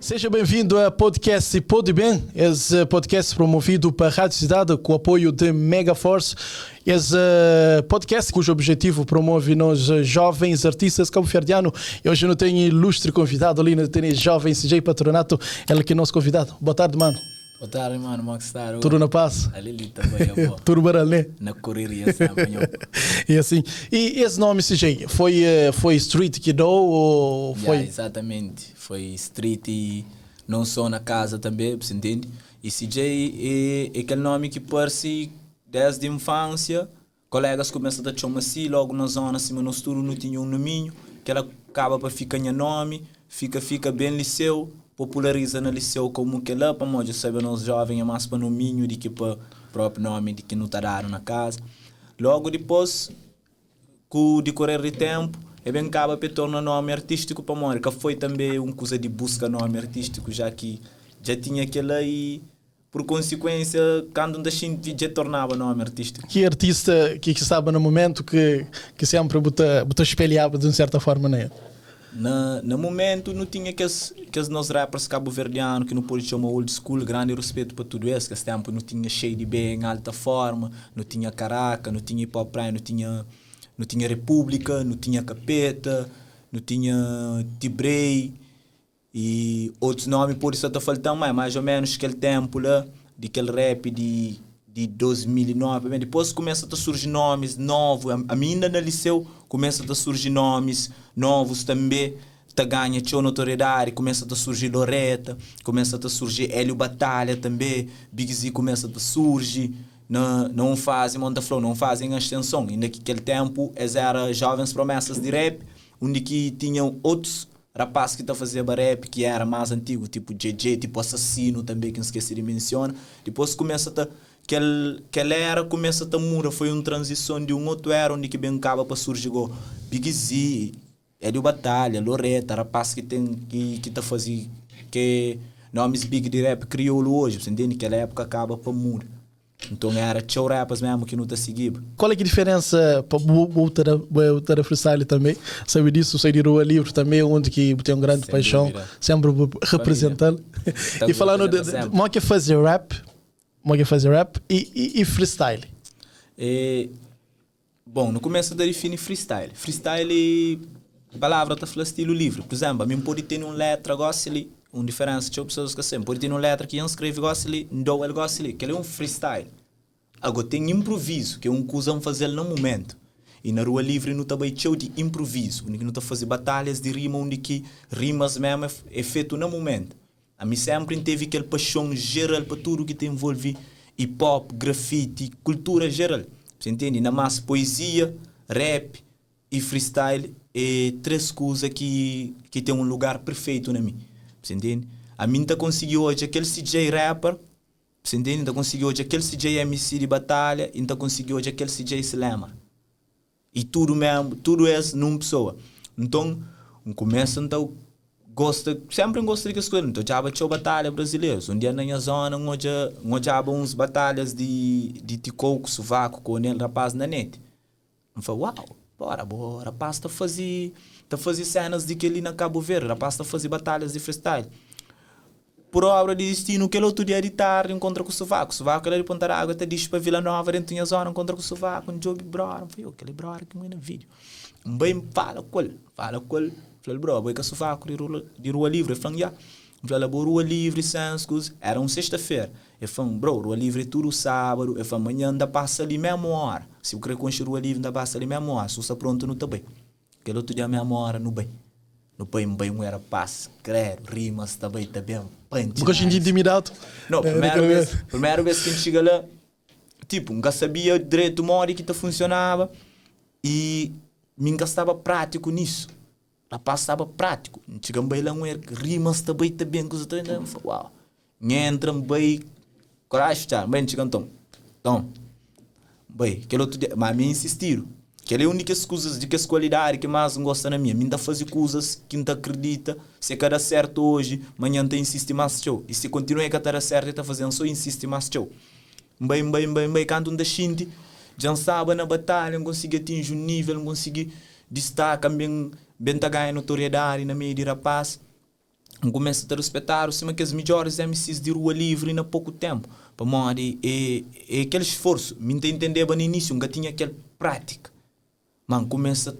Seja bem-vindo a podcast Pode Bem, esse podcast promovido para a Rádio Cidade com o apoio de Megaforce. Esse podcast cujo objetivo promove nós jovens artistas cabo-verdianos. E hoje eu tenho ilustre convidado ali, eu tenho jovem CJ Patronato, ele que é nosso convidado. Boa tarde, mano. Boa tarde, mano. Como está? Tudo na paz? Ali também, avó. Tudo baralho, né? Na correria sempre, E assim, e esse nome CJ, foi Street que deu ou foi? Exatamente. Foi Street e não só na casa também, você entende? E CJ é aquele nome que parece desde a infância. Colegas começam a chamar assim, logo na zona, assim, no estudo não tinha um nominho, que ela acaba para ficar em nome, fica bem liceu. Populariza no liceu como que lá, para nós saber nos jovens é mais para no minho do que para o próprio nome de que não está dado na casa. Logo depois, com o decorrer do tempo, é bem acaba para tornar nome artístico para nós, que foi também uma coisa de busca nome artístico, já que já tinha aquele aí, por consequência, quando a gente já tornava nome artístico. Que artista que estava no momento que sempre botou espelhava de uma certa forma, né? No momento não tinha que os nossos rappers cabo-verdianos que não pode chamar old school, grande respeito para tudo isso, que esse tempo não tinha Shady B em alta forma, não tinha Caraca, não tinha Hip Hop Prime, não tinha República, não tinha Capeta, não tinha Tibrei e outros nomes por isso estou faltando mais ou menos aquele tempo lá, de aquele rap de 2009, depois começa a surgir nomes novos, a mim ainda no liceu começa a surgir nomes novos também, ganha a notoriedade, começa a surgir Loreta, começa a surgir Hélio Batalha também, Big Z começa a surgir, não fazem Monta Flow, não fazem a extensão, ainda que aquele tempo eram jovens promessas de rap, onde que tinham outros rapazes que faziam rap, que era mais antigo, tipo JJ, tipo Assassino também, que não esqueci de mencionar, depois começa a que era começa a mudar, foi uma transição de um outro era onde que bem acaba para surgir o Big Z, Hélio Batalha, Loreta, rapaz que tá fazendo que nomes big de rap crioulo hoje, você entende? Que aquela época acaba para mudar. Então era tchau rappers mesmo que não está seguindo. Qual é a diferença para o freestyle também? Sabe disso, sei de Rua Livre também, onde que tem uma grande paixão, sempre representando. E falando de como que fazer rap e freestyle? Bom, no começo da definir freestyle. Freestyle, a palavra está falando estilo livre. Por exemplo, a mim pode ter uma letra, gosto ali, uma diferença que as pessoas esquecem. Pode ter uma letra que eu escrevo, gosto ali, não ele gosta ali, que ele é um freestyle. Agora tem improviso, que é um que usam fazer no momento. E na Rua Livre não está bem cheio de improviso, onde não está fazendo batalhas de rima, onde que rimas mesmo é feito no momento. A mim sempre teve aquela paixão geral para tudo que te envolve hip-hop, grafite, cultura geral. Você entende? Na massa poesia, rap e freestyle é três coisas que tem um lugar perfeito na mim. Você entende? A mim tá conseguiu hoje aquele CJ rapper, você entende? Tá conseguiu hoje aquele CJ MC de batalha e tá conseguiu hoje aquele CJ slammer. E tudo mesmo, tudo é numa pessoa. Então, começa então sempre gosto de escolher. Então, já tinha batalha brasileira. Um dia na minha zona, onde há uns batalhas de ticoco, sovaco, com o rapaz na net. Eu falei, uau, bora, rapaz está a fazer cenas de que ali na Cabo Verde, rapaz está a fazer batalhas de freestyle. Por obra de destino, que ele outro dia de tarde encontra com o sovaco. O sovaco ele de Ponta Água, até diz para Vila Nova, dentro da minha zona, encontra com o sovaco, um job brother. Eu falei, aquele brother que não é no vídeo. Bem, fala com ele. Falei, bro, vou que sovaco de Rua Livre. Eu falei, já. Eu falei, Rua Livre, Sanscos. Era uma sexta-feira. Eu falei, bro, Rua Livre é tudo sábado. Eu falei, amanhã ainda passa ali mesma hora. Se eu querer construir Rua Livre, ainda passa ali mesma hora. Se você está pronto, não está bem. Aquele outro dia, mesma hora, não bem. No bem, não era paz, credo, rimas, está bem. Porque hoje em dia intimidado? Não, primeira vez que a gente chega lá, tipo, nunca sabia direito uma hora que funcionava e nunca estava prático nisso. Rapaz estava prático. Chegamos bem lá, rimas também, que os outros ainda uau. Entram bem, coragem, bem, chegam, então, bem, aquele outro dia, mas me insistiram. Que é a única coisa de que as qualidades que mais gosta na minha. Ainda fazer coisas que não acredita. Se é que dá certo hoje, amanhã tem insiste mais show. E se continua a dar certo, está fazendo só insiste mais show. Bem, quando um gente já sabe na batalha, não consegue atingir um nível, não consegue destacar bem tá ganhando notoriedade na meio de rapaz. começa a respeitar os que os melhores MCs de rua livre na pouco tempo. Para morrer é aquele esforço. Me entender no início, nunca tinha aquela prática. Mano, começa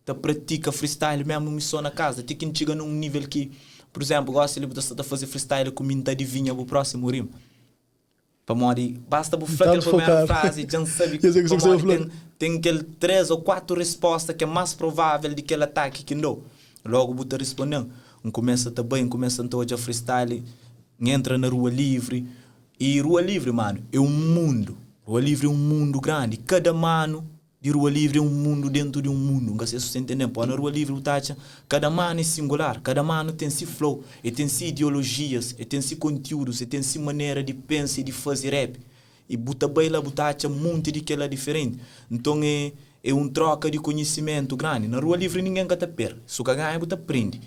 a praticar freestyle mesmo me só na casa. Até que chega num nível que, por exemplo, gosto de fazer freestyle com minha adivinha o próximo rimo. Para morrer, basta falar aquela primeira frase, já sabe que tem aquele 3 ou 4 respostas que é mais provável de aquele ataque que não. Logo, você respondendo. Começa também, começa a freestyle, entra na rua livre. E rua livre, mano, é um mundo. Rua livre é um mundo grande. Cada mano de rua livre é um mundo dentro de um mundo. Não sei se você entende. Pô, na rua livre, cada mano é singular. Cada mano tem si flow, e tem si ideologias, e tem si conteúdos, e tem si maneira de pensar e de fazer rap. E buta baila, um monte de que é diferente. Então é um troca de conhecimento grande. Na rua livre ninguém te perde. Se você ganha, você aprende.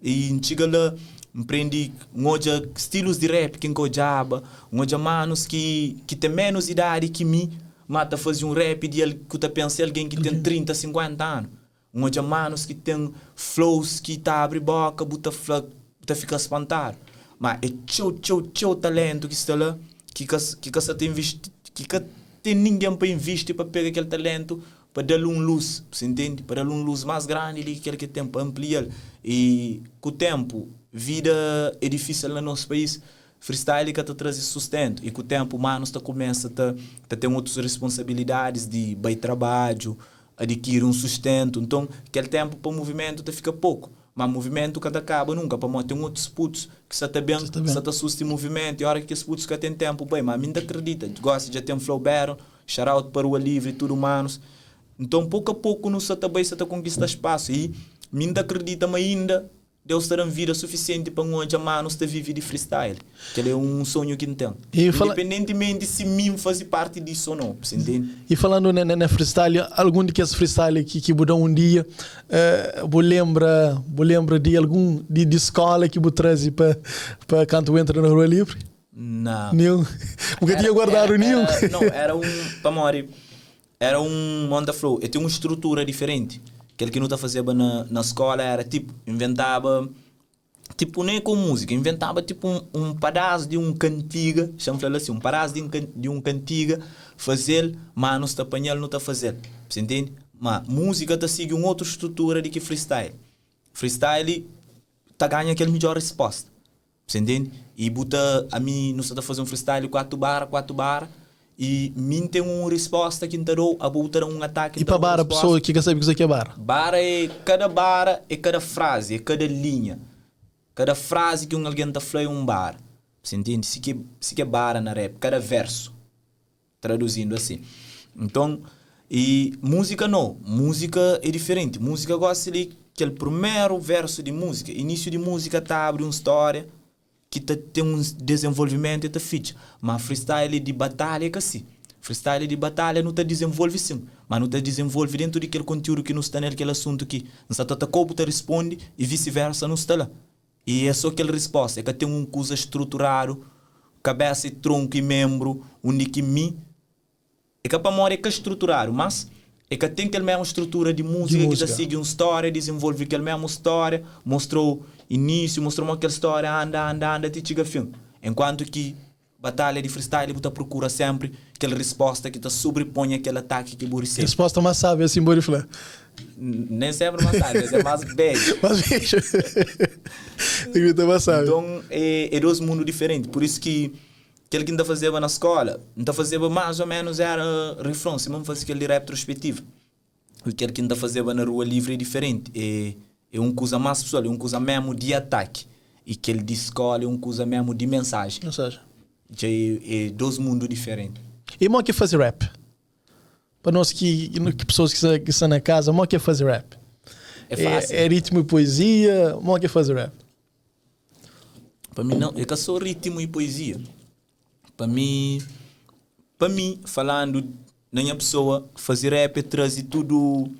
E chega lá, aprende estilos de rap que enconjaba, manos que tem menos idade que mim, mata fazer um rap de que tu pensa alguém que tem 30, 50 anos. Manos que tem flows que tá abre boca, buta fica espantado. Mas é teu talento que está lá, que tem ninguém para investir para pegar aquele talento, para dar-lhe luz, você entende? Para dar-lhe luz mais grande do que aquele que tem para ampliar. E com o tempo, vida é difícil no nosso país, freestyle que te traz sustento. E com o tempo, humanos começa a ter outras responsabilidades de bem trabalho, adquirir um sustento. Então, aquele tempo para o movimento fica pouco. Mas o movimento cada acaba nunca. Para tem outros putos que se está bem, que se está susto em movimento. E a hora que esses putos que têm tempo, bem, mas ainda acredita. Gosta, já tem um flow battle, shout out para o livre e tudo humanos. Então, pouco a pouco, não se está conquista espaço. E ainda acredita, mas ainda Deus terá vida suficiente para um manos te vive de freestyle. Que é um sonho que tem. Independentemente se mim faz parte disso ou não. Você entende? E falando na freestyle, algum de que esse freestyle que mudou um dia, vou lembra de algum de escola que vou trazer para quando entra na rua livre? Não. Nenhum. Porque tinha guardado nenhum. Não, era um para morrer. Era um onda flow. Eu tinha uma estrutura diferente. Aquele que não fazia na escola era tipo, inventava, tipo, nem com música, inventava tipo um pedaço de um cantiga, chama-se assim, um pedaço de um cantiga, fazer, mas não está apanhando, não está fazer. Você entende? Mas música está seguindo uma outra estrutura de que freestyle. Freestyle está ganhando aquela melhor resposta. Você entende? E buta a mim, não está fazendo um freestyle 4 barra. E mim tem uma resposta que entrou a botar um ataque. E para bara a pessoa que sabe o que é bara? Bara é cada frase, é cada linha. Cada frase que alguém está falando é um bara. Você entende? Se que é bara na rap, cada verso. Traduzindo assim. Então, e música não. Música é diferente. Música gosta de aquele primeiro verso de música. Início de música tá abre uma história que tem um desenvolvimento e ficha. Mas freestyle de batalha é que assim. Freestyle de batalha não te desenvolve sim, mas não te desenvolve dentro daquele conteúdo que não está naquele assunto que não está como te responde e vice-versa não está lá. E é só aquela resposta, é que tem uma coisa estruturado, cabeça e tronco e membro, onde que é que para morrer é que é estruturado, mas é que tem aquela mesma estrutura de música que segue uma história, desenvolve aquela mesma história, mostrou início, mostrou aquela história, anda, até chega a fim. Enquanto que batalha de freestyle, você procura sempre aquela resposta que te sobrepõe aquele ataque que você recebe. Resposta mais sábia, assim, pode falar. Nem sempre mais sábia, é mais beijo. Mais beijo. Então, é dois mundos diferentes. Por isso que aquele que ainda fazia na escola, ainda fazia mais ou menos era refrão, se não fazia aquele retrospectivo. Aquele que ainda fazia na rua livre é diferente. É uma coisa mais pessoal, é uma coisa mesmo de ataque. E aquele de escola é uma coisa mesmo de mensagem. É dois mundos diferentes. E mo que fazer rap? Para nós que pessoas que estão na casa, mo que fazer rap? É fácil. É ritmo e poesia, mo que fazer rap? Para mim não, é que só ritmo e poesia. Para mim, falando na minha pessoa, fazer rap é trazer tudo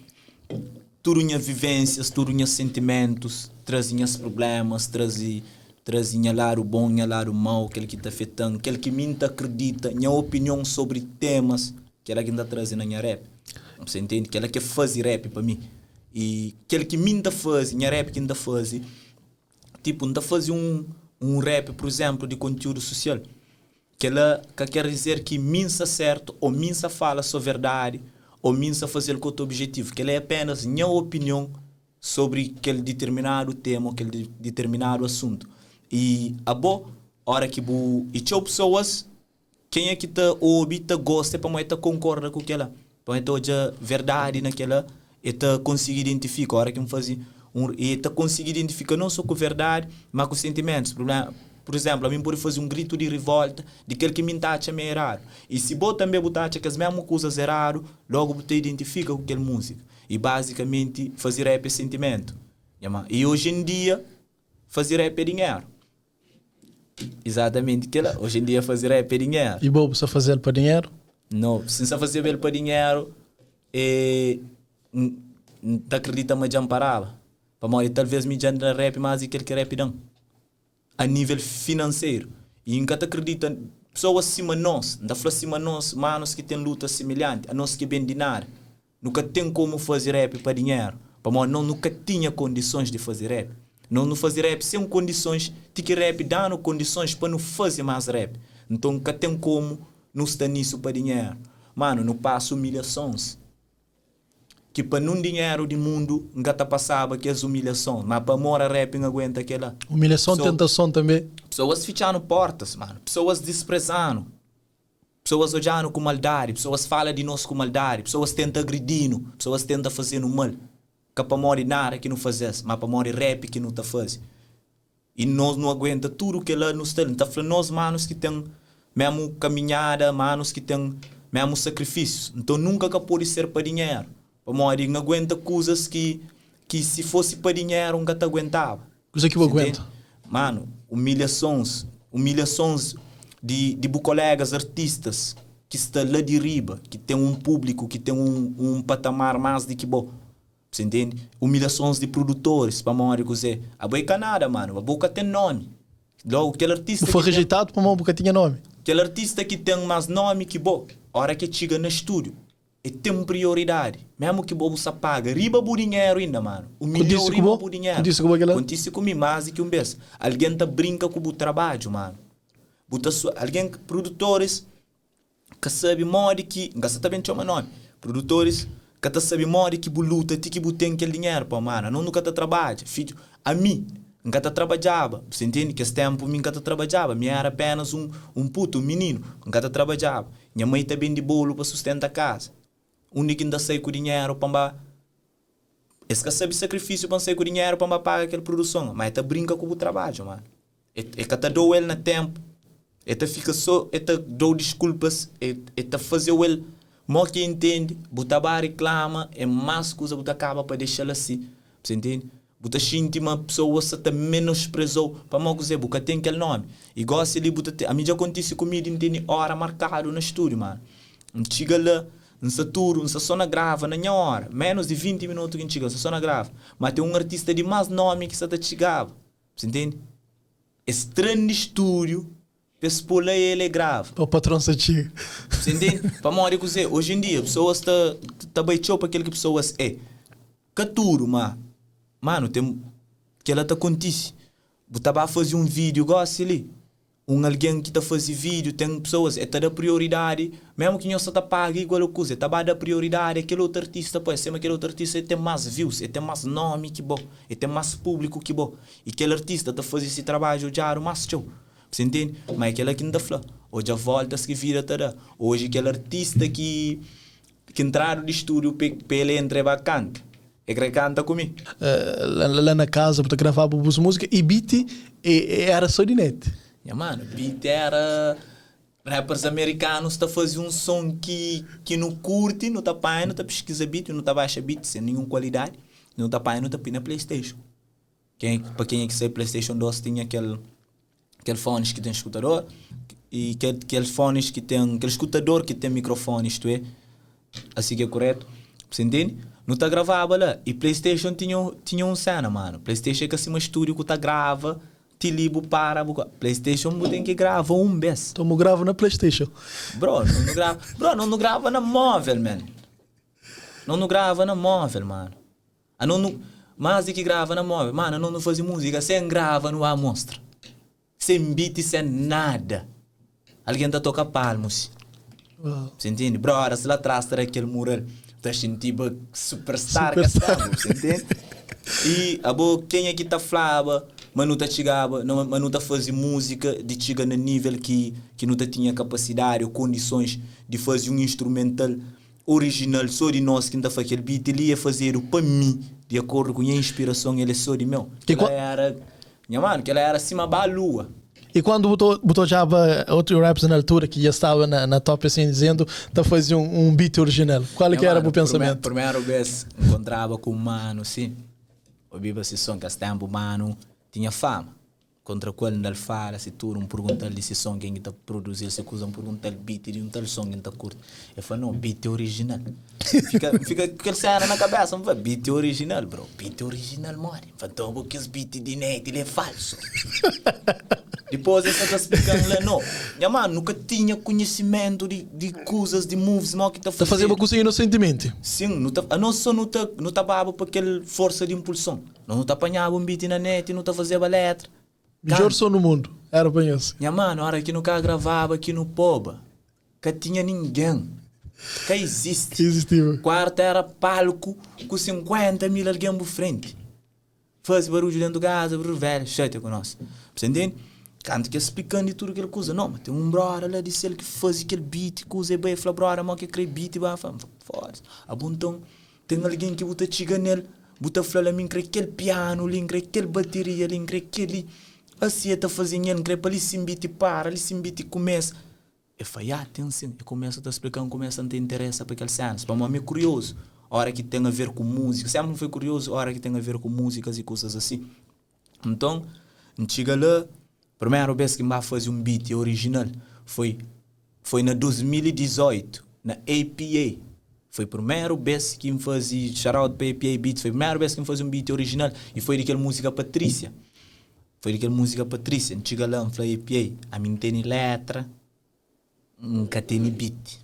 minhas vivências, tudo minhas sentimentos, trazer minhas problemas, trazer lado bom, lado mau, aquele que está afetando, aquele que me acredita, minha opinião sobre temas, que ela que está trazendo na minha rap. Você entende? Que ela quer fazer rap para mim. E aquele que me faz, minha rap que ainda faz, tipo, não fazer um rap, por exemplo, de conteúdo social. Que ela que quer dizer que minsa certo, ou minsa fala sua verdade, ou minsa fazer com o objetivo. Que ela é apenas minha opinião sobre aquele determinado tema, aquele determinado assunto. E a boa hora que e tinha pessoas, quem é que te ouve, te gosta, para mim te concorda com aquela. Para mim te verdade naquela, e te conseguir identificar. A hora que me fazia e te conseguir identificar não só com verdade, mas com sentimentos. Por exemplo, a mim pode fazer um grito de revolta de aquele que me está a meio errado. E se você também botar que as mesmas coisas erradas, logo você identifica com aquela música. E basicamente fazer rap é sentimento. E hoje em dia, fazer rap é dinheiro. Exatamente aquilo. Hoje em dia fazer rap é dinheiro. E bobo, só fazer para dinheiro? Não, se você fazer ele para dinheiro, não acredita mais em palavra. Para mim, talvez me diga rap mais do que rap não. A nível financeiro. E nunca te acredita, pessoas acima de nós, da flor acima de nós, manos que têm luta semelhante, a nós que bem dinar, nunca tem como fazer rap para dinheiro. Para mim, não nunca tinha condições de fazer rap. Não fazer rap sem condições, tem que rap dando condições para não fazer mais rap. Então nunca tem como não estar nisso para dinheiro. Mano, não passa humilhações. Que para não dinheiro do mundo, nunca passava que as humilhações. Mas para morar rap, não aguenta aquela. Humilhação, tentação também. Pessoas fechando portas, mano. Pessoas desprezando. Pessoas olhando com maldade. Pessoas falam de nós com maldade. Pessoas tentam agredindo. Pessoas tentam fazer no mal. Que para morrer nada que não fazes, mas para morrer rap que não está fazendo. E nós não aguenta tudo que ela nos tem. Está falando nós, manos, que tem mesmo caminhada, manos que tem mesmo sacrifícios. Então nunca que pode ser para dinheiro. Para morrer não aguenta coisas que se fosse para dinheiro nunca te aguentava. Coisa que eu aguento. Mano, humilhações de colegas artistas que estão lá de riba, que tem um público, que tem um patamar mais de que bom. Você entende? Humilhações de produtores, para morrer cozer. A boca nada, mano. A boca tem nome. Logo, aquele artista foi rejeitado para uma boca tinha nome. Aquele artista que tem mais nome que bom, a hora que chega no estúdio, e tem prioridade. Mesmo que o se paga, riba o dinheiro ainda, mano. O milhão riba o dinheiro. Acontece comigo mais do que um vez. Alguém tá brinca com o trabalho, mano. Alguém, produtores, que sabe modo que, não se também chama nome, produtores, que tá sabe modo que luta, que tem aquele dinheiro, pô, mano. Não nunca tá trabalha. Filho, a mim, nunca tá trabalhava. Você entende? Que esse tempo mim nunca tá trabalhava. Minha era apenas um puto, um menino. Nunca tá trabalhava. Minha mãe tá bem de bolo para sustentar a casa. O único que ainda sai com o dinheiro para esse que sabe sacrifício para sair com o dinheiro para pagar aquela produção. Mas tá brinca com o trabalho, mano. É que tá dou ele no tempo. É que fica só, é que dou desculpas. É que fazer ele mal que entende. Botar reclama, é mais coisa que acaba para deixar assim. Você entende? Botar sentir uma pessoa que está menosprezou para mal dizer, porque tem aquele nome. Igual se ele botar, a mim já acontece comigo, entende? Hora marcada no estúdio, mano. Chega lá, não se aturo, não se só grava, na minha hora. Menos de 20 minutos que chega, não se só grava. Mas tem um artista de mais nome que se até chegava. Você entende? Estranho de estúdio, pensa por lá ele grava. O patrão se chega. Você entende? Para morrer com você, hoje em dia, pessoas estão baixando para aquilo que pessoas é. Caturo, mano, tem que ela tá acontece. Botava a fazer um vídeo, gosta ali. Alguém que está fazendo vídeo, tem pessoas, é da prioridade, mesmo que não se paga igual coisa, está da prioridade, aquele outro artista, pode ser aquele outro artista tem mais views, tem mais nome que bom, tem mais público que bom, e aquele artista está fazendo esse trabalho já mais show, você entende? Mas aquele que não dá flor, hoje a volta se vira toda, hoje aquele artista que entraram no estúdio para ele entrar bacante, é que canta comigo. Lá na casa, para gravar música, e beat era só de net. Mano, beat era rappers americanos está fazendo um som que não curte, não tá pai, não tá pesquisa beat, não tá baixa beat sem nenhuma qualidade, não tá pai, não tá na PlayStation. Para quem é que sabe, PlayStation 2 tinha aquele fones que tem escutador e aqueles fones que tem aquele escutador que tem microfone, isto é, assim que é correto, você entende? Não tá gravava lá e PlayStation tinha um cena, mano. PlayStation é que assim um estúdio que tá grava. Te libo para PlayStation tem que gravar um vez. Então eu gravo na PlayStation. Bro, não grava na móvel, man. Não grava na móvel, mano. Mas de que grava na móvel, mano, não faz música, sem grava no amostra. Sem beat, sem nada. Alguém tá toca palmos. Você entende? Brother, se lá atrás está aquele mural, tá sentindo superstar, você entende? E a boa, quem aqui tá falava, mas não tá chegava, mas não tá fazendo música de chegar no nível que não tá tinha capacidade ou condições de fazer um instrumental original, só de nós que não tá fazendo aquele beat, ele ia fazer para mim, de acordo com a inspiração, ele é só de meu. Que era, minha mano, que ela era acima da lua. E quando botou já outros raps na altura que já estava na top assim dizendo, tá fazendo um beat original. Qual que era o pensamento? Primeiro vez encontrava com um mano, sim. Ouviva esse som que esse tempo mano tinha fama. Contra qual ele fala, se tu não perguntar esse som quem está produzindo, se coisa perguntar beat de um tal som que está curto. Eu falo, não, beat é original. Fica aquele cena na cabeça, não fala, beat é original, bro. Beat é original, mano. Então, porque esse beat de net, ele é falso. Depois ele está explicando lá, não. Minha mano, nunca tinha conhecimento de coisas, de moves, mal que está fazendo. Está fazendo uma coisa inocentemente. Sim, não só não está babo para aquela força de impulsão. Não está apanhava um beat na net, não está fazendo a letra. Melhor som no mundo. Era bem assim. Minha mano, a hora que nunca gravava aqui no Poba, que tinha ninguém. Que existe. Que existiu. Quarto era palco com 50 mil alguém por frente. Faz barulho dentro do casa, barulho velho, chata com nós. Você entende? Canto que explicando tudo aquela coisa. Não, mas tem um brother lá, disse ele que faz aquele beat, que usa bem, fala, brother, mas que crê beat, vai falar, foda-se. Então, tem alguém que bota chiga nele, bota falar, mim crê aquele piano, ali, crê aquele bateria, ali, crê aquele... Assim, está fazendo, crê para ali se beat para, ali se beat começa. Eu falei, atenção, eu começo a explicar, começa a ter interesse para aquele cenas. Para mim é curioso, a hora que tem a ver com música. Sempre não foi curioso, a hora que tem a ver com músicas e coisas assim. Então, chega lá, primeira vez que eu fiz um beat original foi na 2018, na APA. Foi a primeira vez que eu fazia shout-out para APA Beats, foi a primeira vez que eu fazia um beat original e foi daquela música Patrícia. Foi daquela música Patrícia, chega lá, eu falei, APA, a mim tem letra, nunca tem beat.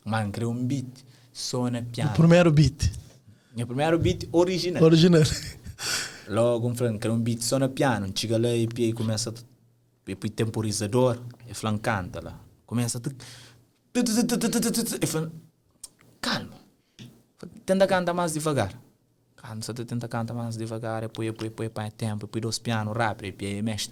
Mano, criou um beat, só na piano. O primeiro beat. Meu primeiro beat original. Original. Logo, criou um beat só na piano, chega lá, APA começa a... Depois temporizador, e falando, canta lá. Começa a... E falando, calma. Tenta cantar mais devagar. Só tenta cantar mais devagar, depois para tempo, depois dos pianos rápido, depois mexe.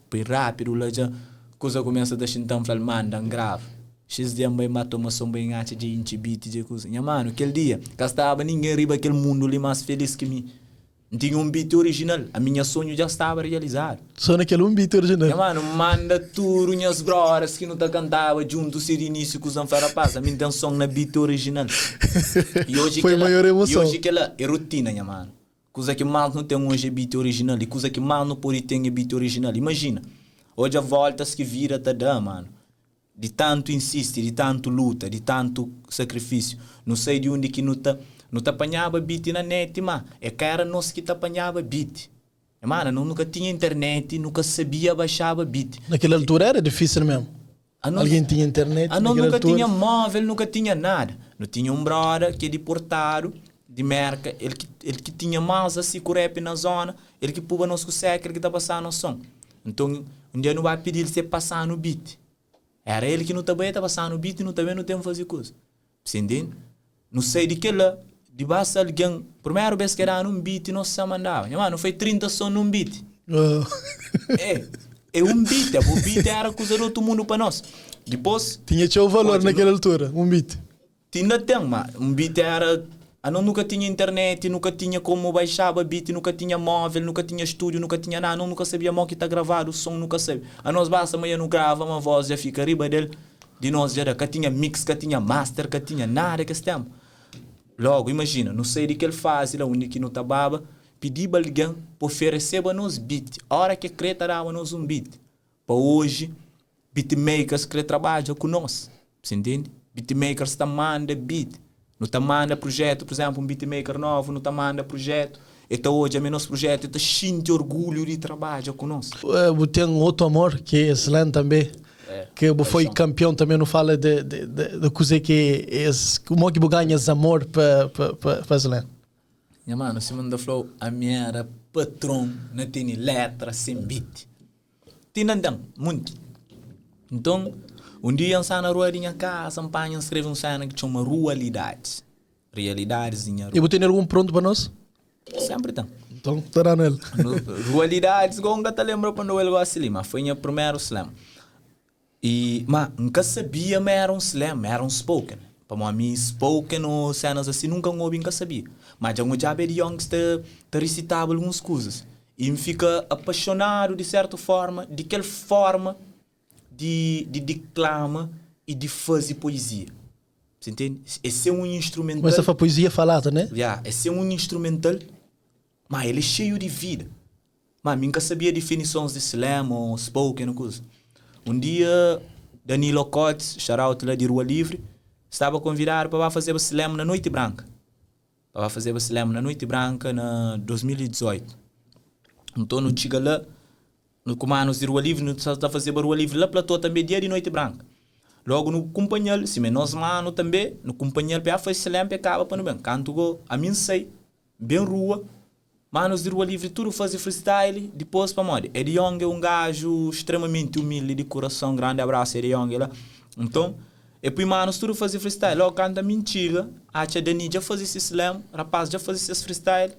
Depois rápido, lá já, coisa começa a deixar então, fala, manda, grave. X dia bem matou uma sombra em arte de inti beat, de coisa. Minha mano, aquele dia, que estava ninguém riba aquele mundo ali mais feliz que mim. Tinha um beat original, a minha sonho já estava realizado. Só naquele um beat original. Minha mano, manda tudo, minhas brothers que não te cantava junto, se de início com os anfarapaz, a minha intenção na beat original. E hoje foi a maior emoção. E hoje aquela é rotina, minha mano. Coisa que mal não tem hoje é beat original, e coisa que mal não pode ter é beat original. Imagina, hoje a voltas que vira te dá, mano. De tanto insiste, de tanto luta, de tanto sacrifício. Não sei de onde que não te apanhava beat na net, mas é que era nós que te apanhava beat. Mano, nunca tinha internet, nunca sabia baixar beat. Naquela altura era difícil mesmo. Alguém tinha internet. Nunca tinha móvel, nunca tinha nada. Não tinha um brother que é deportado de merca, ele que tinha mais assim com rap na zona, ele que pôs nos consegue, ele que está passando o som. Então, um dia não vai pedir ele se passar no beat. Era ele que não também está passando no beat e não também não tem que fazer coisa. Você entende? Não sei de que lá. De base alguém, primeira vez que era num beat, nós só mandava. Mano, foi 30 sons num beat. É um beat, o beat era coisa do outro mundo para nós. Depois... Tinha o valor naquela altura, um beat. Ainda tem, mas um beat era... Eu nunca tinha internet, nunca tinha como baixar beat, nunca tinha móvel, nunca tinha estúdio, nunca tinha nada, nunca sabia mal que está gravado, o som nunca sabia. A nós basta amanhã não grava, uma voz já fica riba dele. De nós já era, que tinha mix, que tinha master, que tinha nada que esse tempo. Logo, imagina, não sei de que ele faz, lá onde que não está baba, pedir para alguém para oferecer para nós beat. A hora que creta dava nós um beat. Para hoje, beatmakers que trabalham com nós. Você entende? Beatmakers está manda beat. Não está manda projeto, por exemplo, um beatmaker novo, não está manda projeto. Então hoje é nosso projeto, está cheio de orgulho de trabalhar com nós. Tem outro amor, que é excelente também. Que foi campeão também, não fala de coisa que é como que ganhas amor para Zelém. Minha mano, Simão da Flow, a minha era patrão, não tinha letra, sem beat. Tinha andam, muito. Então, um dia eu saí na rua de minha casa, apanha, escreve um cena que chama Realidades. Realidades em rua. E você tem algum pronto para nós? Sempre tem. Então, estará nele. Realidades, gonga te lembra quando eu gosto ali, mas foi meu primeiro slam. E, mas nunca sabia, mas era um slam, era um spoken. Para mim, spoken ou cenas assim, nunca ouvi, nunca sabia. Mas já um job de youngster, te recitava algumas coisas. E me fica apaixonado, de certa forma, de aquela forma de declama e de fazer poesia. Você entende? Esse é um instrumental. Mas essa foi poesia falada, né? Esse é um instrumental, mas ele é cheio de vida. Mas nunca sabia definições de slam ou spoken ou coisa. Um dia, Danilo Cotes, shout-out lá de Rua Livre, estava convidado para fazer o slam na Noite Branca. Para fazer o slam na Noite Branca na 2018. Então, no chega lá, no comando de Rua Livre, no está a fazer a Rua Livre lá, platô também dia de Noite Branca. Logo no companheiro, se menos mano também, no companheiro para fazer slam para acaba para no bem. Canto a mim sei, bem rua, manos de Rua Livre, tudo fazer freestyle, depois para morrer. Eddie Young é um gajo extremamente humilde, de coração, grande abraço, Eddie Young lá. Então, e depois manos tudo fazer freestyle. Logo canta mentira, a tia Dani já fazia esse slam, rapaz já fazia esse freestyle.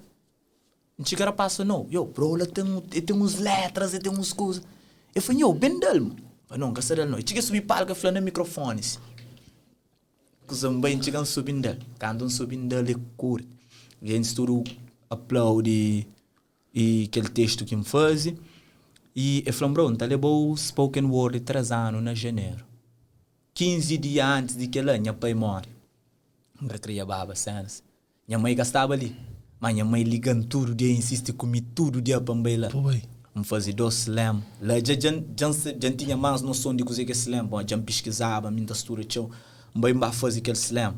Chega rapaz, não, bro, ele tem uns letras, ele tem uns coisas. Eu falei, bem dele, mano. Não, que dele não. Chega subir palco, falando no microfone. Coisa bem, chega subindo dele. Quando subindo dele, curte. E gente tudo aplaude e aquele texto que me faz. E eu falei, bro, tá levou o spoken word de 3 anos, na janeiro. 15 dias antes de que ele, minha pai morre. Não queria baba, cenas. Minha mãe gastava ali. Mas minha mãe ligando todo dia, insiste comigo todo dia para me lá. Vamos fazer 2 slam. Lá já tinha mais noção de coisa que é slam. Bom, já pesquisava, me mistura, tchau. Bem para fazer aquele slam.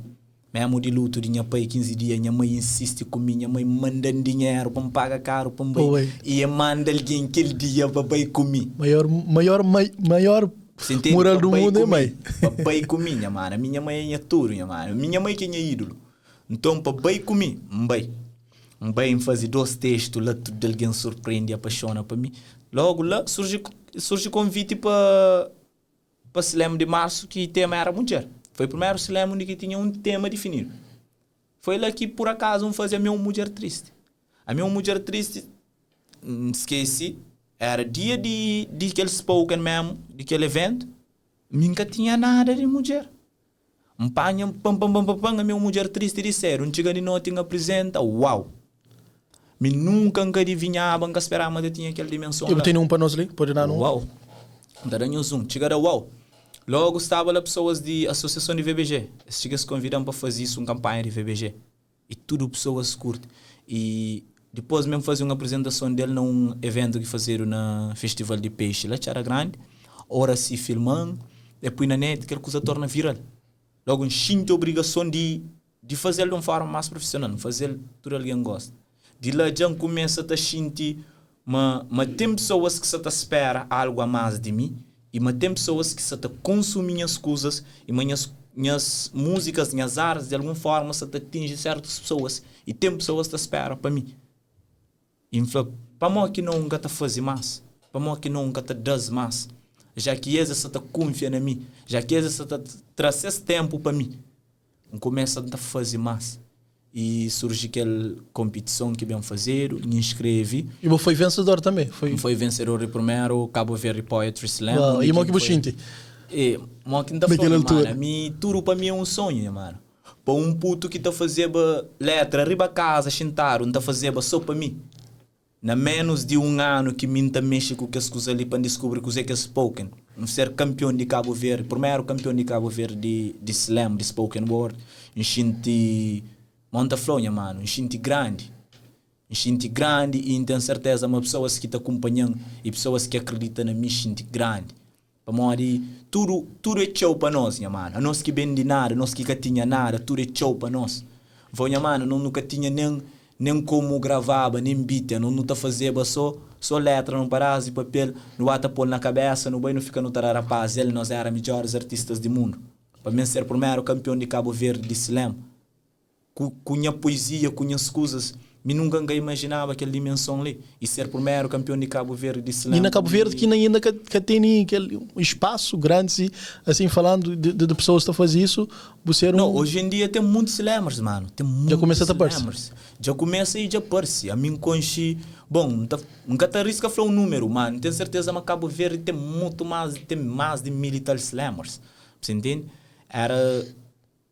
Mesmo de luto de minha pai 15 dias, minha mãe insiste comigo, minha mãe manda dinheiro para me pagar caro para me bem. E eu mando alguém aquele dia para bem comigo. Maior moral do mundo é mãe. Para bem comigo, minha mãe. Minha mãe é tudo, minha mãe. Minha mãe que é ídolo. Então, para bem comigo, bem fazer 2 textos lá, tudo alguém surpreende e apaixona para mim. Logo lá surge convite para slam de março, que o tema era mulher. Foi o primeiro slam onde que tinha um tema definido. Foi lá que por acaso fazia a minha mulher triste. A minha mulher triste, esqueci, era dia de aquele spoken mesmo, de aquele evento, nunca tinha nada de mulher. Pam, a minha mulher triste disseram, chega de noite e apresenta, uau! Me nunca adivinhava, nunca esperava que tinha aquela dimensão. Eu tenho um para nós ali, pode dar um. Uau! Darem um zoom, chega uau! Logo estava lá pessoas de associação de VBG. Eles convidam para fazer isso, uma campanha de VBG. E tudo pessoas curtem. E depois mesmo fazer uma apresentação dele num evento que fizeram na Festival de Peixe, lá era grande. Ora se filmando, depois na net, aquela coisa torna viral. Logo, sinto a obrigação de fazer de uma forma mais profissional, fazer tudo alguém gosta. De lá já começa a sentir, mas tem pessoas que se espera algo a mais de mim, e mas tem pessoas que se consumem minhas coisas, e minhas músicas, minhas artes, de alguma forma se atingem certas pessoas, e tem pessoas que esperam para mim. E para mim que nunca te fazer mais, para mim que nunca te das mais, já que eles te confia em mim, já que eles te trazem esse tempo para mim, começa a fazer mais. E surge aquela competição que bem fazer, me inscrevi. E você foi vencedor também? Foi vencedor do primeiro Cabo Verde Poetry Slam. Uau, e o que você sente? E o que naquela altura? Tudo para mim é um sonho, mano. Para um puto que está fazendo letra, arriba a casa, sentado, está fazendo só para mim. Na menos de 1 ano que me mexe com as coisas ali para descobrir o que é spoken. Ser campeão de Cabo Verde, primeiro campeão de Cabo Verde de Slam, de spoken word. Enchente monta flonha, mano. Enchente grande e tenho certeza uma pessoas que te acompanham e pessoas que acreditam na mim, enchente grande. Para morrer, tudo é show para nós, mano. Nós que bem de nada, nós que tinha nada, tudo é show para nós. Vou, mano, nunca tinha nem como gravava, nem beat, não tá fazendo só letra, não parava de papel, não bata pôr na cabeça, não vai não fica no tararapaz, ele nós era melhores artistas do mundo. Para mim ser primeiro campeão de Cabo Verde de Slam, com a poesia, com as coisas, Me nunca imaginava aquela dimensão ali. E ser primeiro campeão de Cabo Verde de slam. E na Cabo Verde que ainda que tem aquele espaço grande, se, assim, falando de pessoas que estão a fazer isso, você era Não, hoje em dia tem muitos slammers, mano. Tem já começa a slammers. Já começa e já aparece. A mim conche... Bom, nunca te arrisca a falar um número, mano. Tenho certeza que Cabo Verde tem muito mais, tem mais de 1000 e tal slammers. Você entende? Era...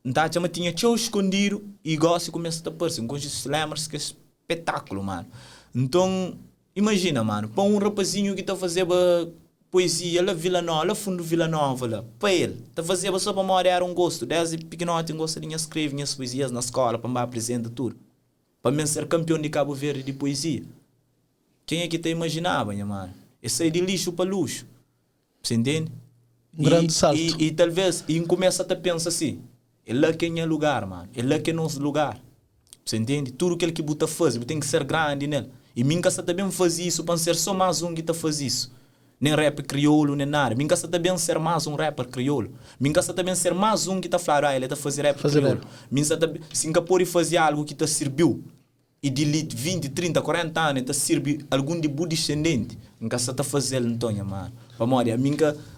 Então, já me tinha tão escondido e gosto e começa a aparecer. Com os slammers, que é espetáculo, mano. Então, imagina, mano. Para um rapazinho que está a fazer poesia, lá Vila Nova, lá fundo Vila Nova, lá. Para ele, está a fazer só para morar um gosto. Desde pequenote, gosto de escrever minhas poesias na escola, para me apresentar tudo. Para mim ser campeão de Cabo Verde de poesia. Quem é que te imaginava, minha mano? Eu saí de lixo para luxo. Você entende? Um grande salto. E talvez, e começa a pensar assim. Ele é quem é lugar, mano. Ele é quem é nosso lugar. Você entende? Tudo aquilo que você faz, você tem que ser grande nele. E mim que também faz isso, para ser só mais um que está faz isso. Nem rap crioulo, nem nada. Mim que também ser mais um rapper crioulo. Mim que também ser mais um que está a falar, ele está a fazer rap crioulo. Mim que Singapura fazer algo que te serviu. E de 20, 30, 40 anos, te serve algum de descendente. Mim que está a fazer, então, mano. Vamos,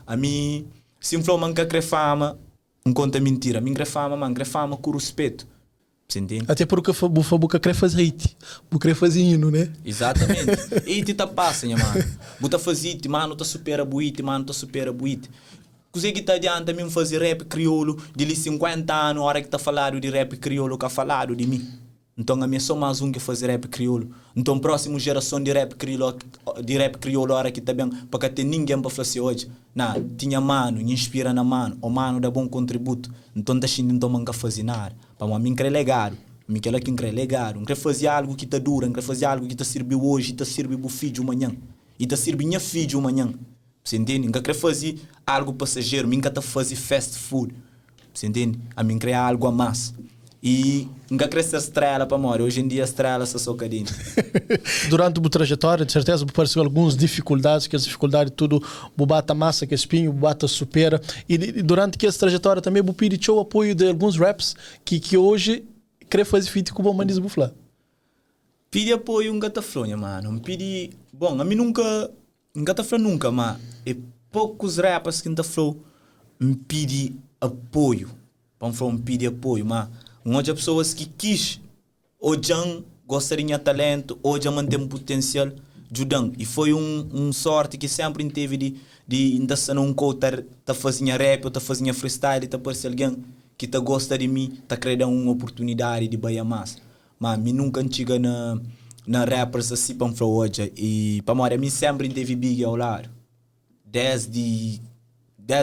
a mim, se não for manca crer fama, não conta mentira. Mim quer fama com respeito. Você entende? Até porque o boca quer fazer hit. O quer fazer hino, né? Exatamente. E te passa, minha mano. Buta fazer hit, mano, tá supera buite, mano, tá supera buite. Cosé que tá adianta mim fazer rap crioulo de 50 anos, a hora que tá falado de rap crioulo, que ha falado de mim. Então a minha só mais um que fazer rap crioulo. Então próxima geração de rap crioulo, a hora que tá bem, para que ter ninguém para fazer hoje. Não, tinha mano, me inspira na mano, o mano dá bom contributo. Então tá chindo, então manca fazer nada. Para mim quer legado, mim quer que quer legado, não quer fazer algo que tá dura, não quer fazer algo que tá serviu hoje, tá serve pro filho amanhã. E tá serve minha filho amanhã. Você entende? Não quer fazer algo passageiro, mim quer fazer fast food. Você entende? A mim quer algo a mais. E nunca crescer estrela para morrer. Hoje em dia a estrela só socadinho. Durante a trajetória, de certeza, apareceu algumas dificuldades, que as dificuldades tudo, bata massa, que espinho, bata supera. E durante essa trajetória também, o pedi o apoio de alguns raps que hoje quer fazer feat com o Manis Bufla. Pedi apoio, nunca tá falando, mano. Pedi, bom, a mim nunca tá falando nunca, mas é poucos rappers que não tá falando, me pedi apoio. Vamos falar, me pedi apoio, mas muitas pessoas que quis ou já gostariam de talento ou já mantém potencial ajudam. E foi sorte que sempre teve de ainda se não tá fazendo rap ou tá fazendo freestyle, tá aparecer alguém que tá gosta de mim, tá querendo uma oportunidade de banhar mais. Mas mim nunca chega na rappers assim para falar hoje. E para mim, mim sempre teve big ao lado. Desde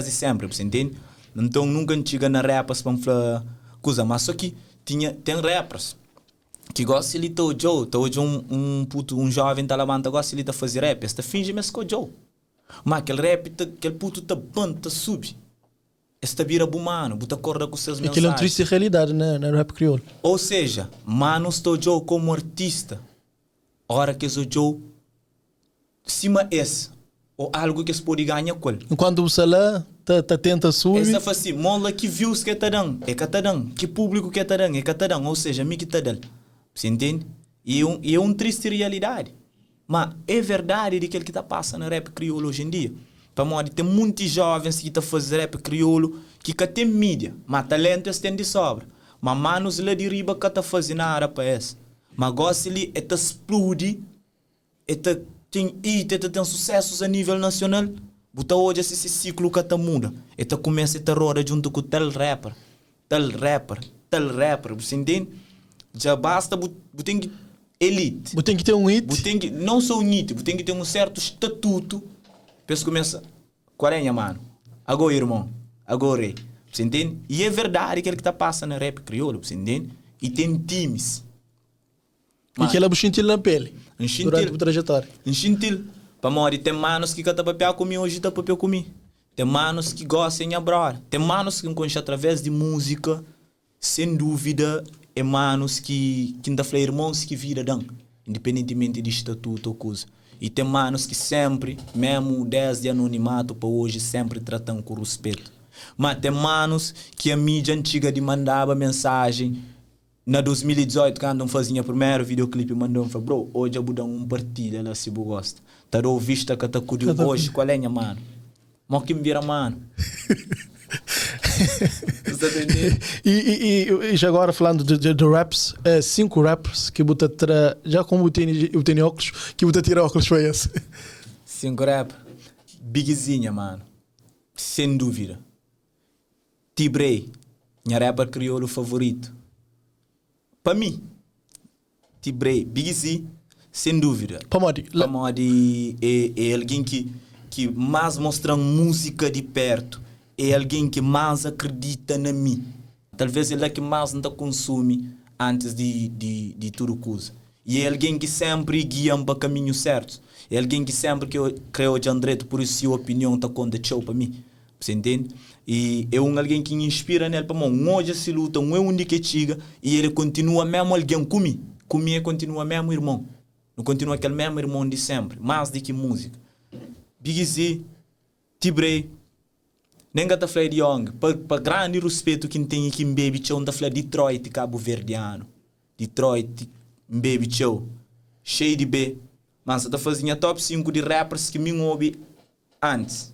sempre, você entende? Então nunca chega na rappers para falar coisa, mas só que tem rappers que gostam de o Joe, hoje um jovem tá levanta, gosta de fazer rap, esta finge mas com o Joe. Mas aquele rap, aquele puto tá bom, tá sub. Esta vira bumano, buta corda com seus mensagens. Aquilo é uma triste realidade, né, na rap crioulo. Ou seja, mano, estou Joe como artista. Hora que o Joe cima esse ou algo que se pode ganhar com ele. Enquanto o Salah tenta subir. Essa foi assim, mola que views que tá dando, é que tá dando, que público que tá dando, é que tá dando, ou seja, mim que tá dando. Você entende? E é uma triste realidade. Mas é verdade daquilo que tá passando no rap crioulo hoje em dia. Para mim, tem muitos jovens que estão fazendo rap crioulo que tem mídia, mas talento eles têm de sobra. Mas manos lá de riba que estão fazendo nada para isso. Mas gosta de explodir, tem sucessos a nível nacional. Buta hoje esse ciclo que muda. Começa a roda junto com tal rapper. Você entende? Já basta, você tem que elite. Você tem que ter um hit. Não só um hit, você tem que ter um certo estatuto. Depois começa, qual é, mano? Agora, irmão. Agora, você entende? E é verdade aquilo que está passando na rap crioulo, você entende? E tem times. E que ela buchintil na pele. Durante a trajetória. Enxintil. Para morrer, tem manos que tá papel comigo, hoje tá papel comigo. Tem manos que gostam de abrar. Tem manos que encontram através de música, sem dúvida, é manos que ainda falam irmãos que vida dão, independentemente de estatuto ou coisa. E tem manos que sempre, mesmo desde anonimato para hoje, sempre tratam com respeito. Mas tem manos que a mídia antiga de mandava mensagem Na 2018, quando eu fazia o primeiro videoclipe, mandou me bro, hoje eu vou dar partilha lá se você gosta. Tá dando vista que tá cuidando hoje, qual é a mano? Mó que me vira mano. e já agora falando de raps, 5 rappers que você já como eu tenho óculos, que você tira óculos para esse. 5 rappers, Bigzinha, mano, sem dúvida. Tibrei, minha rapper crioulo favorito. Para mim, Tibrei, Bigzy, sem dúvida. Pamodi é alguém que mais mostra música de perto. É alguém que mais acredita na mim. Talvez ele é que mais não consome antes de tudo coisa. E é alguém que sempre guia para caminho certo. É alguém que sempre que eu creio de Andreto, por isso sua opinião está acontecendo para mim. Você entende? E é alguém que inspira nele para mim. Hoje se luta, é único que chega e ele continua mesmo alguém comigo. Comigo continua mesmo irmão. Não continua aquele mesmo irmão de sempre. Mais do que música. Bigzy, Tibrei, nem gata falei de Young, para grande respeito que tem aqui em Baby Show, não falei Detroit, Cabo Verdeano, Detroit, Baby Show, cheio de B, mas eu fazia top 5 de rappers que me ouvi antes,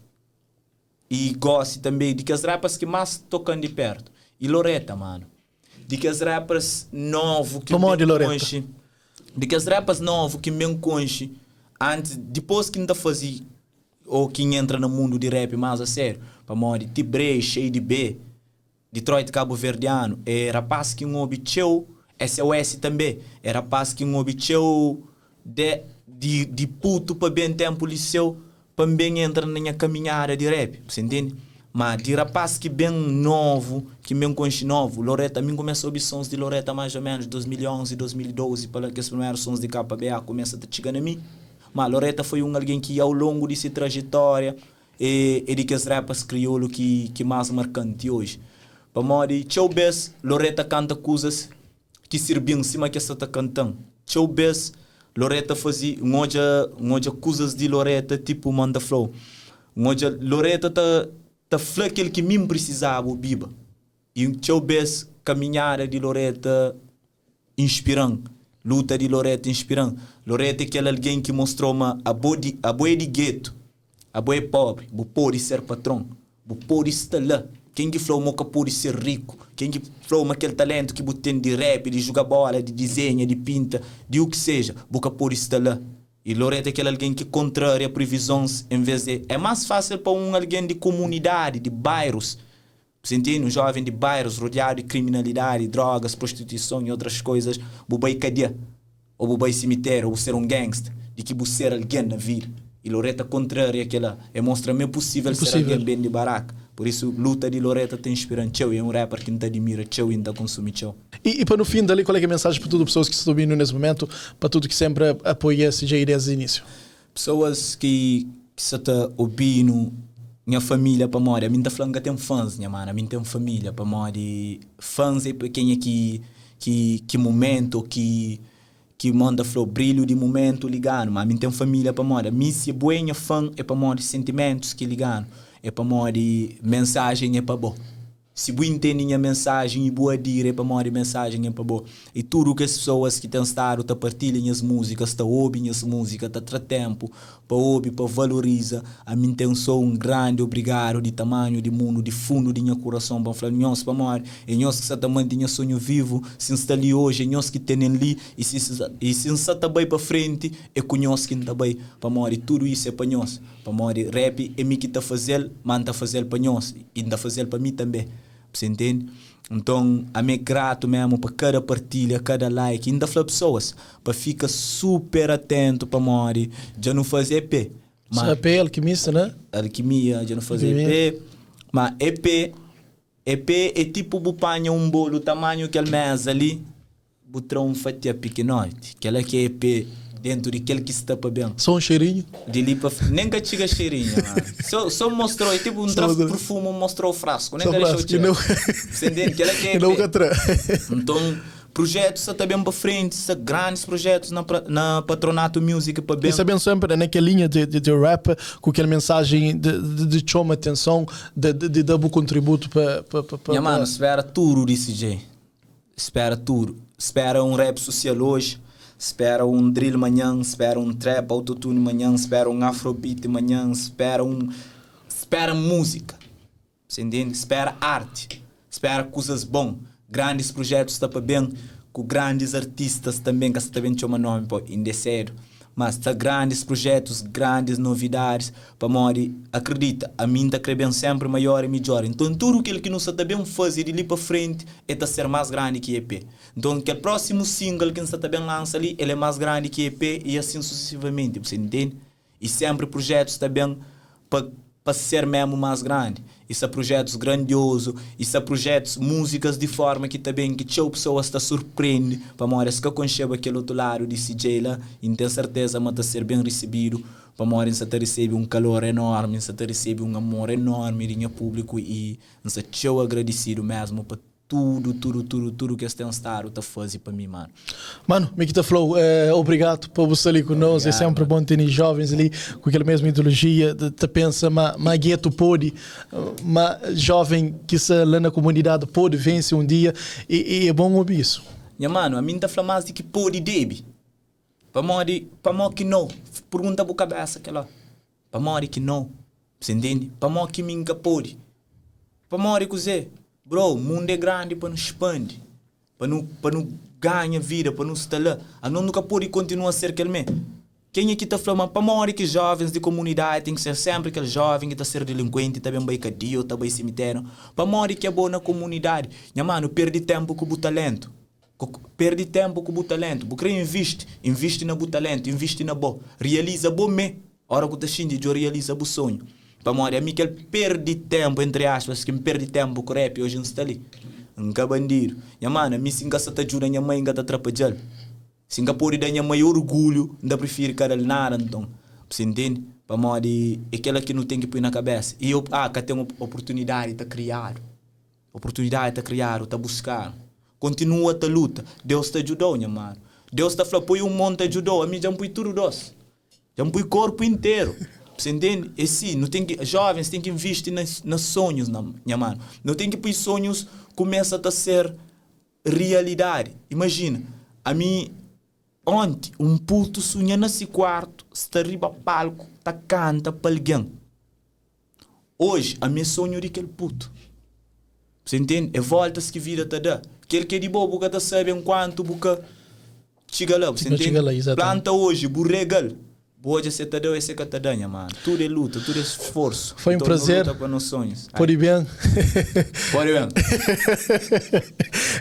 e gosto também de que as rappers que mais tocam de perto, e Loretta, mano, de que as rappers novos que me conche, de que as rappers novos que me conche, antes, depois que ainda fazia ou quem entra no mundo de rap mais a sério, para morrer Tibrei, cheio de B, Detroit, Cabo Verdeano, é rapaz que obteu, SOS também, é rapaz que obteu de puto para bem tempo liceu, para bem entrar na minha caminhada de rap, você entende? Mas de rapaz que bem novo, que bem conhece novo, Loretta, mim começou a ouvir sons de Loretta mais ou menos 2011, 2012, para que os primeiros sons de KBA começam a chegar a mim. Mas Loretta foi alguém que ao longo de sua trajetória é de que as rappers crioulo que mais marcante hoje. Para morrer, tchau bes, Loretta canta coisas que serviam em cima que essa está cantando. Tchau bes, Loretta fazia uma coisas de Loretta tipo Manda Flow. Loretta tá falando aquele que mim precisava o biba. E tchau bes, caminhada de Loretta inspirando. Luta de Loretta inspirando. Loretta é aquele alguém que mostrou-me a boa de gueto, a boa pobre, o pode ser patrão, o pode estar lá. Quem que falou que pode ser rico, quem que falou aquele talento que tem de rap, de jogar bola, de desenho, de pinta, de o que seja, boca pode estar lá. E Loretta é aquele alguém que contraria previsões, em vez de... É mais fácil para alguém de comunidade, de bairros, você entende? Um jovem de bairros rodeado de criminalidade, drogas, prostituição e outras coisas, bubai cadeia, ou bubai cemitério, ou ser um gangster, de que você ser alguém na vida. E Loretta contrária àquela, mostra-me possível ser alguém bem de baraca. Por isso, luta de Loretta te inspira teu, e é um rapper que não te admira teu e não te consome teu. E para no fim dali, qual é a mensagem para todas as pessoas que estão ouvindo nesse momento, para tudo que sempre apoia esse já desde o início? Pessoas que se estão ouvindo, minha família para morrer, a mim tá falando que tem fãs, minha mano, a mim tem família para morrer, fãs é para quem é que momento, que manda flow, brilho de momento ligando, mas a mim tem família para morrer, a mim se é boa fã é para morrer sentimentos que ligando, é para morrer mensagem é para bom. Se você entende a mensagem e boa dire, é para morrer mensagem é para boa. E tudo que as pessoas que têm estado a partilham as músicas, está ouvem as músicas, está tendo tempo para ouvir, para valorizar. A mim tem um grande obrigado de tamanho de mundo, de fundo de meu coração, para falar, nós para morrer. E nós que também tinha sonho vivo, se está ali hoje, e nós que tem ali, e se está bem para frente, é com nós que está bem para morrer. Tudo isso é para nós. Para morrer, rap é mim que está fazendo, mas está fazendo para nós, e está fazendo para mim também. Você entende? Então, a mim é grato mesmo para cada partilha, cada like. Ainda fala pessoas para ficar super atento para morrer. Já não fazer EP. Mas EP é alquimista, né? Alquimia, já não fazer EP. Mas EP é tipo bupanha um bolo, tamanho que ele mesa ali. Botar um fatia pequenote. Aquela que é EP dentro de aquele que está para bem. Só um cheirinho? De ali para nem que chega cheirinho, mano. Só mostrou, é tipo um traço de perfume, mostrou o frasco. Nem que deixou tirar. Você entende? Que ela quer. Então, projetos também para frente, grandes projetos na Patronato Music para bem. E sabendo sempre naquela linha de rap, com aquela mensagem de chama atenção, de dar um contributo para... Minha mano, espera tudo desse jeito. Espera tudo. espera um rap social hoje, espera um drill manhã, espera um trap autotune manhã, espera um afrobeat manhã, espera música, você entende? Espera arte, espera coisas bom, grandes projetos tá para bem, com grandes artistas também, que você também chama nome, pô, indecero. Mas tá grandes projetos, grandes novidades, para mori acredita, a mim tá crescendo sempre maior e melhor. Então tudo aquilo que nós está bem fazer de ali para frente é tá ser mais grande que EP. Então que o próximo single que nós está bem lança ali, ele é mais grande que EP e assim sucessivamente, você entende? E sempre projetos também para ser mesmo mais grande. Isso é projetos grandiosos, isso é projetos, músicas de forma que também que tchau pessoas está surpreende, para mora se que concheba aquele outro lado de CJ lá, e tem certeza mas está ser bem recebido, para mora se te recebe um calor enorme, se te recebe um amor enorme de público e se tchau agradecido mesmo para tudo que este estado está fazendo para mim, mano. Mano, Mikita Flow, obrigado por você ali conosco. É sempre bom ter jovens ali com aquela mesma ideologia. Te pensa, mas gueto pode, mas jovem que se lá na comunidade pode vencer um dia e é bom ouvir isso. Minha mano, a mim está falando mais de que pode deve. Para mim que não. Pergunta para a cabeça aquela. Para mim que não. Você entende? Para mim que minha pode. Para mim que você. Bro, o mundo é grande para nos expandir, para não ganhar vida, para não estar lá. A não nunca pode continuar a ser aquele mesmo. Quem é que está falando? Para morrer que jovens de comunidade tem que ser sempre aquele jovem que está a ser delinquente, está bem cadio, está bem cemitério. Para morrer que é bom na comunidade. Minha mano, perde tempo com o talento. Perde tempo com o talento. Porque investe na o talento, investe na boa. Realiza bom me. A hora que você xinge, eu realiza o sonho. Para morrer, a mim que ele perde tempo, entre aspas, que me perde tempo com o rap, hoje não está ali. Nunca bandido. Minha mano, a mim se engaça te ajuda, minha mãe engata atrapalhar. Se pode dar minha mãe orgulho, ainda prefiro cara nada, então. Você entende? Para morrer, é aquela que não tem que pôr na cabeça. E eu, que tem uma oportunidade de criar. Oportunidade de criar, de buscar. Continua a luta. Deus te ajudou, minha mano. Deus te falou, põe um monte, te ajudou. A mim já me põe tudo doce. Já me põe o corpo inteiro. Você entende? É sim, não tem que, jovens têm que investir nos sonhos, minha mano. Não tem que pôr sonhos, começa a ser realidade. Imagina, a mim, ontem, um puto sonha nesse quarto, está arriba palco, está canta para alguém. Hoje, a minha sonho é aquele puto. Você entende? É voltas que vida te dá. Aquele que é de boa, porque te sabe enquanto boca chega lá. Você entende? Planta hoje, burregal. Hoje você te deu esse que te dá, mano. Tudo é luta, tudo é esforço. Foi um prazer. Para nos sonhos. Pode bem. Pode bem.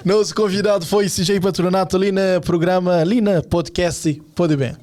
Nosso convidado foi CJ Patronato ali no programa, ali na podcast. Pode bem.